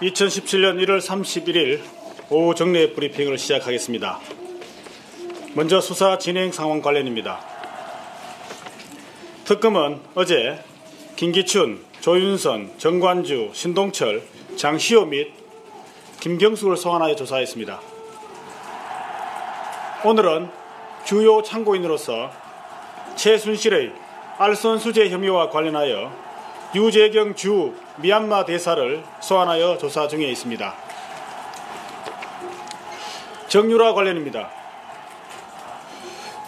2017년 1월 31일 오후 정례 브리핑을 시작하겠습니다. 먼저 수사 진행 상황 관련입니다. 특검은 어제 김기춘, 조윤선, 정관주, 신동철, 장시호 및 김경숙을 소환하여 조사했습니다. 오늘은 주요 참고인으로서 최순실의 알선 수재 혐의와 관련하여 유재경 주 미얀마 대사를 소환하여 조사 중에 있습니다. 정유라 관련입니다.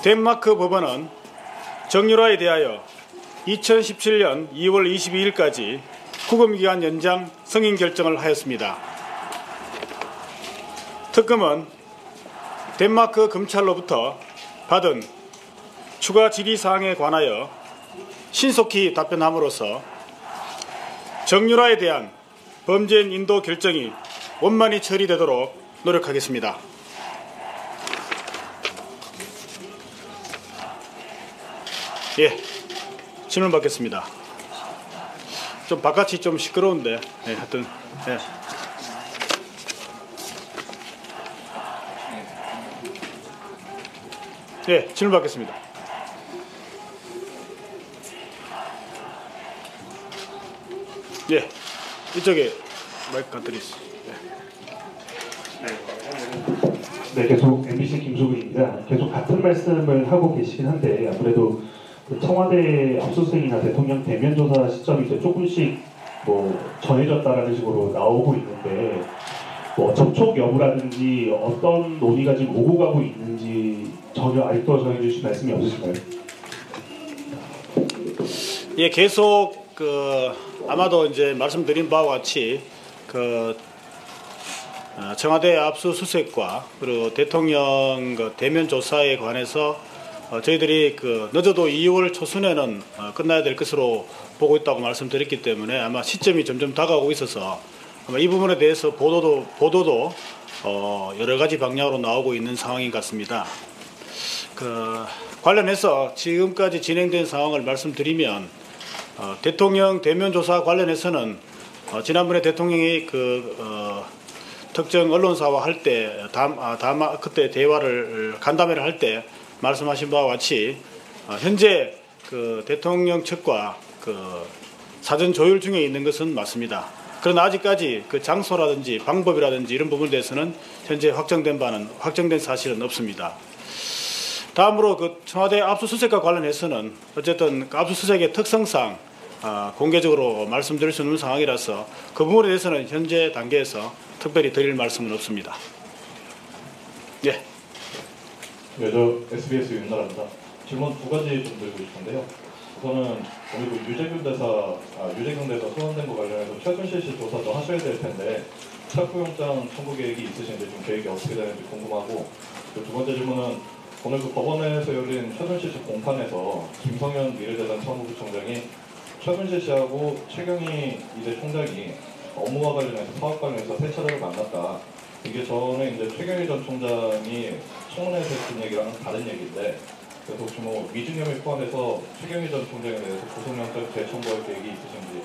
덴마크 법원은 정유라에 대하여 2017년 2월 22일까지 구금기간 연장 승인 결정을 하였습니다. 특검은 덴마크 검찰로부터 받은 추가 질의사항에 관하여 신속히 답변함으로써 정유라에 대한 범죄인 인도 결정이 원만히 처리되도록 노력하겠습니다. 질문 받겠습니다. 좀 바깥이 좀 시끄러운데, 하여튼, 질문 받겠습니다. 이쪽에 마이크 갖드리겠습니다. 네, 계속 MBC 김수근입니다. 계속 같은 말씀을 하고 계시긴 한데 아무래도 청와대 압수수색이나 대통령 대면 조사 시점이 이제 조금씩 정해졌다라는 식으로 나오고 있는데 접촉 여부라든지 어떤 논의가 지금 오고 가고 있는지 전혀 아직도 전해주실 말씀이 없으신가요? 계속 아마도 이제 말씀드린 바와 같이 청와대 압수수색과 그리고 대통령 대면 조사에 관해서 저희들이 늦어도 2월 초순에는 끝나야 될 것으로 보고 있다고 말씀드렸기 때문에 아마 시점이 점점 다가오고 있어서 아마 이 부분에 대해서 보도도 여러 가지 방향으로 나오고 있는 상황인 것 같습니다. 관련해서 지금까지 진행된 상황을 말씀드리면 대통령 대면 조사 관련해서는 지난번에 대통령이 특정 언론사와 할 때 그때 대화를 간담회를 할 때 말씀하신 바와 같이 현재 대통령 측과 사전 조율 중에 있는 것은 맞습니다. 그러나 아직까지 장소라든지 방법이라든지 이런 부분에 대해서는 현재 확정된 사실은 없습니다. 다음으로 청와대 압수수색과 관련해서는 어쨌든 압수수색의 특성상 공개적으로 말씀드릴 수 없는 상황이라서 그 부분에 대해서는 현재 단계에서 특별히 드릴 말씀은 없습니다. 저 SBS 윤나라입니다. 질문 두 가지 좀 드리고 싶은데요. 우선은 오늘 유재경 대사 소환된 거 관련해서 최순실 씨 조사도 하셔야 될 텐데 체포영장 청구 계획이 있으신지 좀 계획이 어떻게 되는지 궁금하고, 두 번째 질문은 오늘 법원에서 열린 최순실 씨 공판에서 김성현 미래재단 사무부총장이 최순실 씨하고 최경희 이제 총장이 업무와 관련해서 사업 관련해서 세 차례를 만났다. 이게 저는 이제 최경희 전 총장이 청문회에서 했던 얘기랑은 다른 얘기인데, 그래서 혹시 위증 혐의 포함해서 최경희 전 총장에 대해서 구속영장 재청구할 계획이 있으신지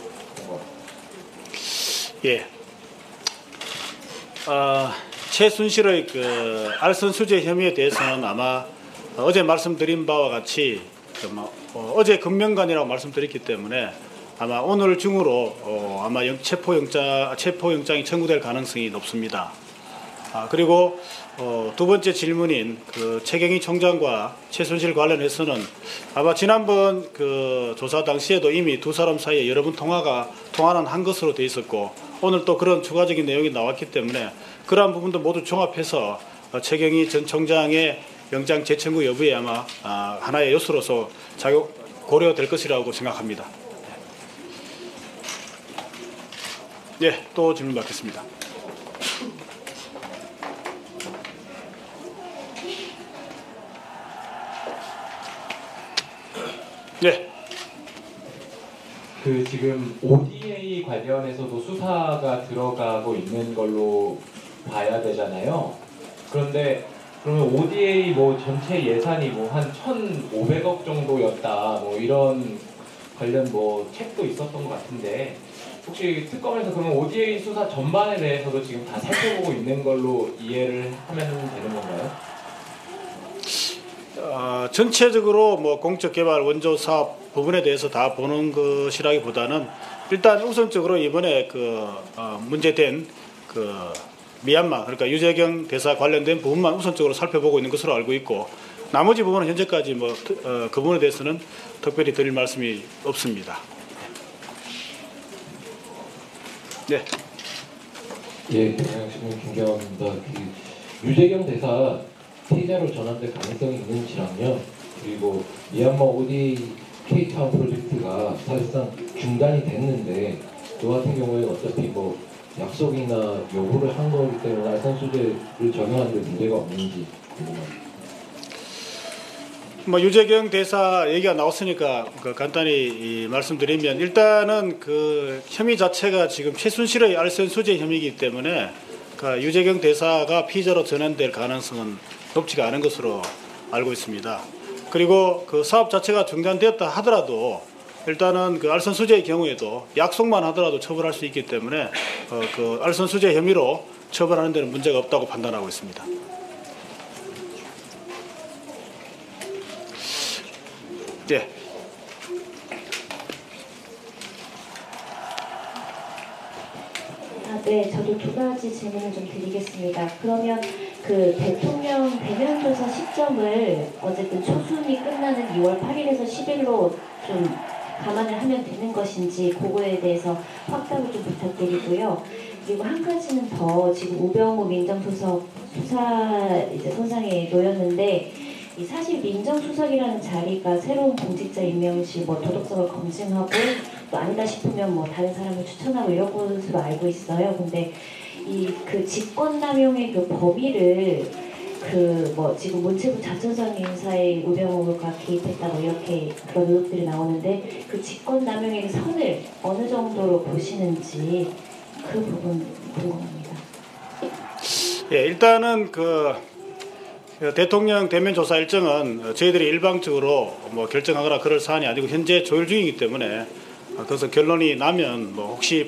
궁금합니다. 최순실의 알선 수재 혐의에 대해서는 아마 어제 말씀드린 바와 같이 어제 금명간이라고 말씀드렸기 때문에 아마 오늘 중으로 아마 체포영장이 청구될 가능성이 높습니다. 그리고 두 번째 질문인 최경희 총장과 최순실 관련해서는 아마 지난번 조사 당시에도 이미 두 사람 사이에 여러 번 통화는 한 것으로 돼 있었고, 오늘 또 그런 추가적인 내용이 나왔기 때문에 그러한 부분도 모두 종합해서 최경희 전 총장의 영장 재청구 여부에 아마 하나의 요소로서 고려될 것이라고 생각합니다. 또 질문 받겠습니다. 지금 ODA 관련해서도 수사가 들어가고 있는 걸로 봐야 되잖아요. 그런데 그러면 ODA 전체 예산이 한 1,500억 정도였다 이런 관련 책도 있었던 것 같은데 혹시 특검에서 그럼 ODA 수사 전반에 대해서도 지금 다 살펴보고 있는 걸로 이해를 하면 되는 건가요? 전체적으로 뭐 공적 개발 원조 사업 부분에 대해서 다 보는 것이라기보다는 일단 우선적으로 이번에 문제된 미얀마 그러니까 유재경 대사 관련된 부분만 우선적으로 살펴보고 있는 것으로 알고 있고 나머지 부분은 현재까지 그 부분에 대해서는 특별히 드릴 말씀이 없습니다. 네. 예, 경향신문 김경환입니다. 유재경 대사 피해자로 전환될 가능성이 있는지랑요. 그리고 미얀마 ODA K타운 프로젝트가 사실상 중단이 됐는데 그 같은 경우에 어차피 약속이나 요구를 한 거기 때문에 알선 수재를 적용하는 데 문제가 없는지 궁금합니다. 유재경 대사 얘기가 나왔으니까 간단히 말씀드리면 일단은 그 혐의 자체가 지금 최순실의 알선 수재 혐의이기 때문에 유재경 대사가 피의자로 전환될 가능성은 높지가 않은 것으로 알고 있습니다. 그리고 그 사업 자체가 중단되었다 하더라도 일단은 그 알선 수재의 경우에도 약속만 하더라도 처벌할 수 있기 때문에 그 알선 수재 혐의로 처벌하는 데는 문제가 없다고 판단하고 있습니다. 네. 네, 저도 두 가지 질문을 좀 드리겠습니다. 그러면 그 대통령 대면 조사 시점을 어쨌든 초순이 끝나는 2월 8일에서 10일로 좀 감안을 하면 되는 것인지 그거에 대해서 확답을 좀 부탁드리고요. 그리고 한 가지는 더 지금 우병우 민정수석 수사 선상에 놓였는데 사실 민정수석이라는 자리가 새로운 공직자 임명 시 도덕성을 검증하고 또 아니다 싶으면 다른 사람을 추천하고 이런 것으로 알고 있어요. 근데 그 직권남용의 그 범위를 지금 문체부 자천상 인사에 우병우가 개입했다 이렇게 그런 의혹들이 나오는데 그 직권남용의 선을 어느 정도로 보시는지 그 부분 궁금합니다. 예, 일단은 대통령 대면 조사 일정은 저희들이 일방적으로 결정하거나 그럴 사안이 아니고 현재 조율 중이기 때문에 그래서 결론이 나면 혹시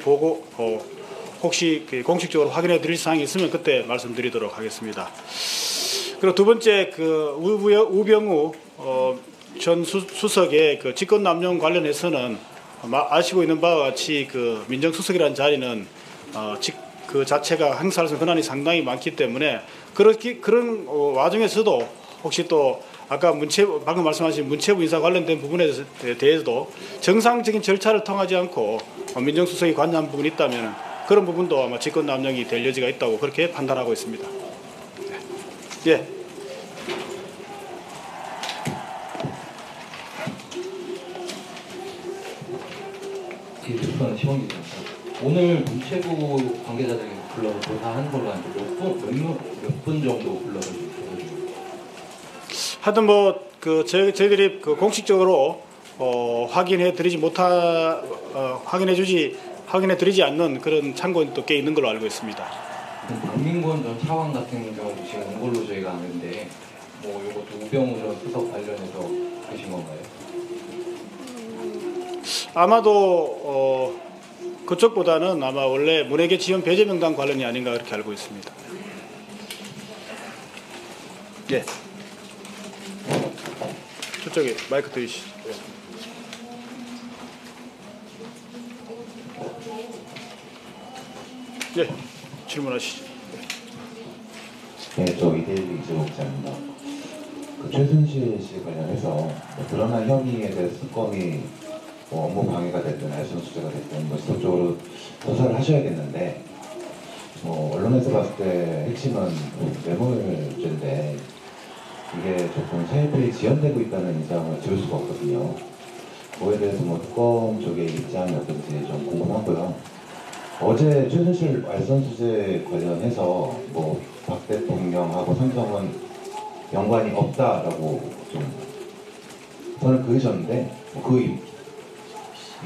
공식적으로 확인해 드릴 사항이 있으면 그때 말씀드리도록 하겠습니다. 그리고 두 번째 우병우 전 수석의 그 직권남용 관련해서는 아시고 있는 바와 같이 그 민정수석이라는 자리는 그 자체가 행사할 수 있는 권한이 상당히 많기 때문에 그런 와중에서도 혹시 또 아까 방금 말씀하신 문체부 인사 관련된 부분에 대해서도 정상적인 절차를 통하지 않고 민정수석이 관여한 부분이 있다면 그런 부분도 아마 직권남용이 될 여지가 있다고 그렇게 판단하고 있습니다. 네. 예. 시원입니다. 오늘 문체부 관계자들이 불러서 조사한 걸로 아는데 몇 분 정도 불러서 하여튼 저희들이 공식적으로 확인해 드리지 않는 그런 참고인도 또 꽤 있는 걸로 알고 있습니다. 박민권 전 차관 같은 경우도 지금 온 걸로 저희가 아는데 이것도 우병우 전 수석 관련해서 그러신 건가요? 아마도 그쪽보다는 아마 원래 문해계 지원 배제 명단 관련이 아닌가 그렇게 알고 있습니다. 예. 저쪽에 마이크 드리시죠. 예. 질문하시죠. 네, 저 이대일 이재호 기자입니다. 최순실 씨 관련해서 드러난 혐의에 대해서 특검이 업무 방해가 됐든 알선 수재가 됐든 지속적으로 조사를 하셔야겠는데 언론에서 봤을 때 핵심은 뇌물죄인데 이게 조금 사회표에 지연되고 있다는 인상을 지울 수가 없거든요. 그거에 대해서 특검 쪽의 입장이 어떤지 좀 궁금하고요. 어제 최순실 알선 수재 관련해서 박 대통령하고 삼성은 연관이 없다라고 좀 선을 그으셨는데 그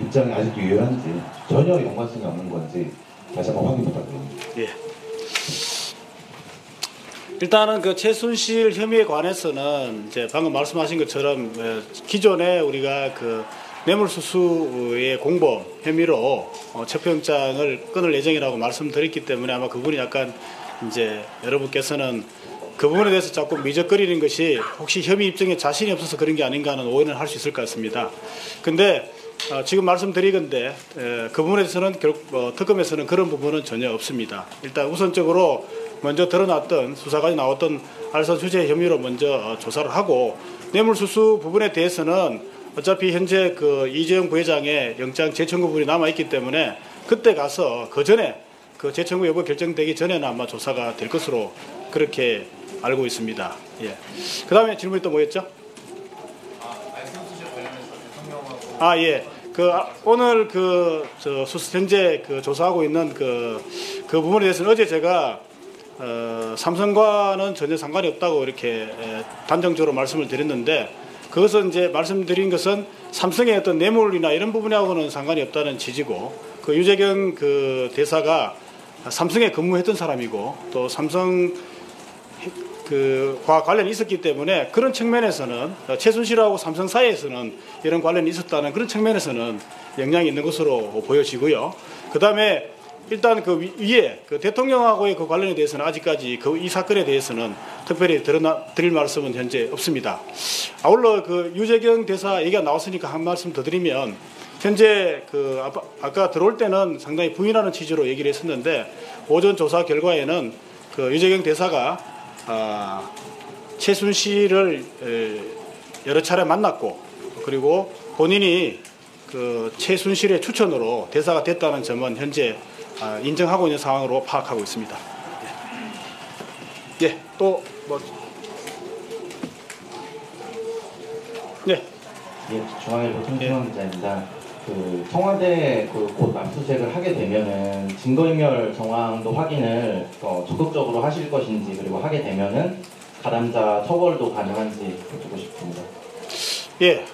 입장이 아직도 유효한지 전혀 연관성이 없는 건지 다시 한번 확인 부탁드립니다. 예. 일단은 그 최순실 혐의에 관해서는 이제 방금 말씀하신 것처럼 기존에 우리가 그 뇌물수수의 공범 혐의로 체포영장을 끊을 예정이라고 말씀드렸기 때문에 아마 그분이 약간 이제 여러분께서는 그 부분에 대해서 자꾸 미적거리는 것이 혹시 혐의 입증에 자신이 없어서 그런 게 아닌가 하는 오해는 할 수 있을 것 같습니다. 근데 지금 말씀드리건데 그 부분에 대해서는 특검에서는 그런 부분은 전혀 없습니다. 일단 우선적으로 먼저 드러났던 수사관이 나왔던 알선 수재 혐의로 먼저 조사를 하고 뇌물수수 부분에 대해서는 어차피 현재 그 이재용 부회장의 영장 재청구 부분이 남아있기 때문에 그때 가서 그 전에 그 재청구 여부 결정되기 전에는 아마 조사가 될 것으로 그렇게 알고 있습니다. 예. 그 다음에 질문이 또 뭐였죠? 예. 오늘 현재 조사하고 있는 그 부분에 대해서는 어제 제가 삼성과는 전혀 상관이 없다고 이렇게 단정적으로 말씀을 드렸는데 그것은 이제 말씀드린 것은 삼성의 어떤 뇌물이나 이런 부분하고는 상관이 없다는 취지고 그 유재경 그 대사가 삼성에 근무했던 사람이고 또 삼성 과 관련이 있었기 때문에 그런 측면에서는 최순실하고 삼성 사이에서는 이런 관련이 있었다는 그런 측면에서는 영향이 있는 것으로 보여지고요. 그 다음에 일단 그 위에 그 대통령하고의 그 관련에 대해서는 아직까지 이 사건에 대해서는 특별히 드릴 말씀은 현재 없습니다. 아울러 그 유재경 대사 얘기가 나왔으니까 한 말씀 더 드리면 현재 아까 들어올 때는 상당히 부인하는 취지로 얘기를 했었는데 오전 조사 결과에는 그 유재경 대사가 최순실을 여러 차례 만났고 그리고 본인이 그 최순실의 추천으로 대사가 됐다는 점은 현재 인정하고 있는 상황으로 파악하고 있습니다. 예, 또 뭐 예. 예, 중앙일보 손준원 기자입니다. 그 청와대 곧 압수수색을 하게 되면은 증거인멸 정황도 확인을 적극적으로 하실 것인지 그리고 하게 되면은 가담자 처벌도 가능한지 여쭙고 싶습니다. 예,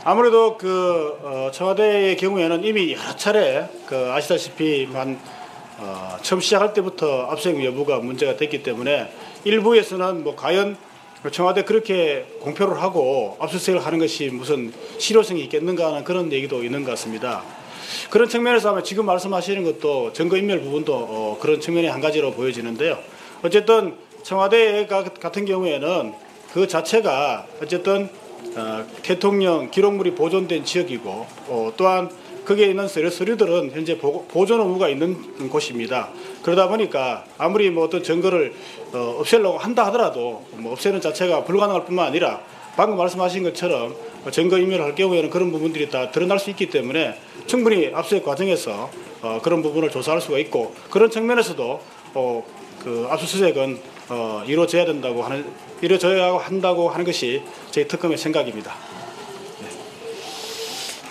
아무래도 청와대의 경우에는 이미 여러 차례 아시다시피 처음 시작할 때부터 압수수색 여부가 문제가 됐기 때문에 일부에서는 뭐 과연 청와대 그렇게 공표를 하고 압수수색을 하는 것이 무슨 실효성이 있겠는가 하는 그런 얘기도 있는 것 같습니다. 그런 측면에서 아마 지금 말씀하시는 것도 증거인멸 부분도 그런 측면이 한 가지로 보여지는데요. 어쨌든 청와대 같은 경우에는 그 자체가 어쨌든 대통령 기록물이 보존된 지역이고 또한 거기에 있는 서류들은 현재 보존 의무가 있는 곳입니다. 그러다 보니까 아무리 뭐 어떤 증거를 없애려고 한다 하더라도 뭐 없애는 자체가 불가능할 뿐만 아니라 방금 말씀하신 것처럼 증거인멸을 할 경우에는 그런 부분들이 다 드러날 수 있기 때문에 충분히 압수수색 과정에서 그런 부분을 조사할 수가 있고 그런 측면에서도 그 압수수색은 이루어져야 한다고 하는 것이 저희 특검의 생각입니다.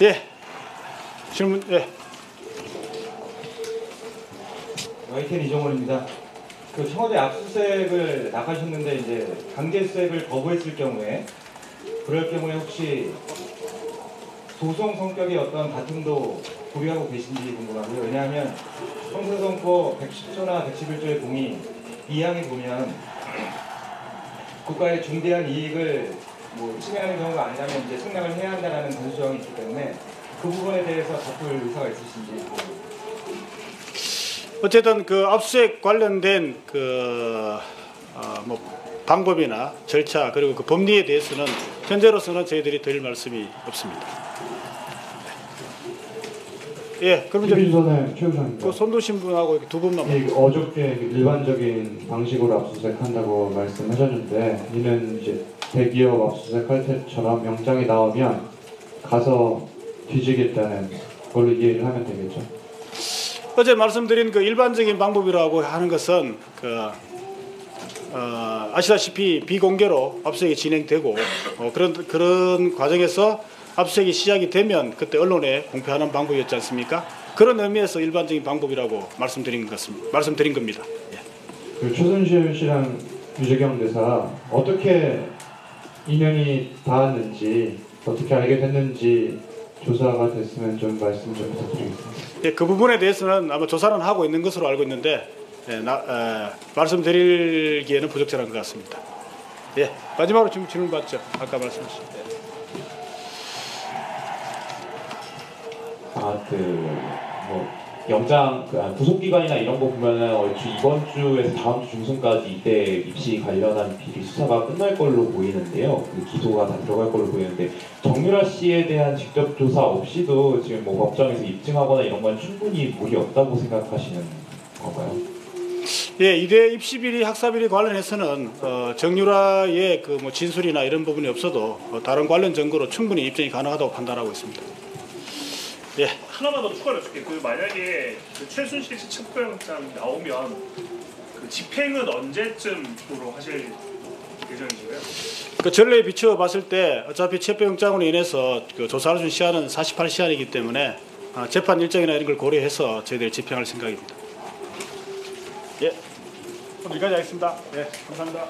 예. 질문, 예. YTN 이종원입니다. 그 청와대 압수수색을 나가셨는데 이제 강제 수색을 거부했을 경우에 그럴 경우에 혹시 소송 성격의 어떤 다툼도 고려하고 계신지 궁금하고요. 왜냐하면 형사선고 110조나 111조의 공이 2항에 보면 국가의 중대한 이익을 침해하는 경우가 아니라면 이제 승낙을 해야 한다는 단수 조항이 있기 때문에 그 부분에 대해서 다툴 의사가 있으신지. 어쨌든 그 압수수색 관련된 방법이나 절차 그리고 그 법리에 대해서는 현재로서는 저희들이 드릴 말씀이 없습니다. 예, 그럼 이제 최우선입니다. 손두신 분하고 두 분만. 예, 어저께 일반적인 방식으로 압수수색한다고 말씀하셨는데 이는 이제 대기업 압수수색할 때처럼 영장이 나오면 가서 뒤지겠다는 걸로 이해를 하면 되겠죠. 어제 말씀드린 그 일반적인 방법이라고 하는 것은 아시다시피 비공개로 압수수색이 진행되고 그런 과정에서 압수수색이 시작이 되면 그때 언론에 공표하는 방법이었지 않습니까? 그런 의미에서 일반적인 방법이라고 말씀드린 겁니다. 예. 그 최순실 씨랑 유재경 대사 어떻게 인연이 닿았는지 어떻게 알게 됐는지 조사가 됐으면 좀 말씀 좀 부탁드리겠습니다. 예, 그 부분에 대해서는 아마 조사는 하고 있는 것으로 알고 있는데 말씀드리기에는 부적절한 것 같습니다. 예, 마지막으로 질문 받죠. 아까 말씀하신. 뭐 영장 구속 기간이나 이런 거 보면은 얼추 이번 주에서 다음 주 중순까지 이때 입시 관련한 비리 수사가 끝날 걸로 보이는데요. 그 기소가 다 들어갈 걸로 보이는데 정유라 씨에 대한 직접 조사 없이도 지금 뭐 법정에서 입증하거나 이런 건 충분히 무리 없다고 생각하시는 건가요? 예, 이대 입시비리 학사비리 관련해서는 정유라의 그 뭐 진술이나 이런 부분이 없어도 다른 관련 증거로 충분히 입증이 가능하다고 판단하고 있습니다. 예. 하나만 더 추가를 해줄게. 그 만약에 그 최순실 씨 체포영장 나오면 그 집행은 언제쯤으로 하실 예정이신가요? 그 전례에 비추어 봤을 때 어차피 체포영장으로 인해서 그 조사할 수 있는 시한은 48시간이기 때문에 재판 일정이나 이런 걸 고려해서 저희들이 집행할 생각입니다. 예. 여기까지 하겠습니다. 예, 감사합니다.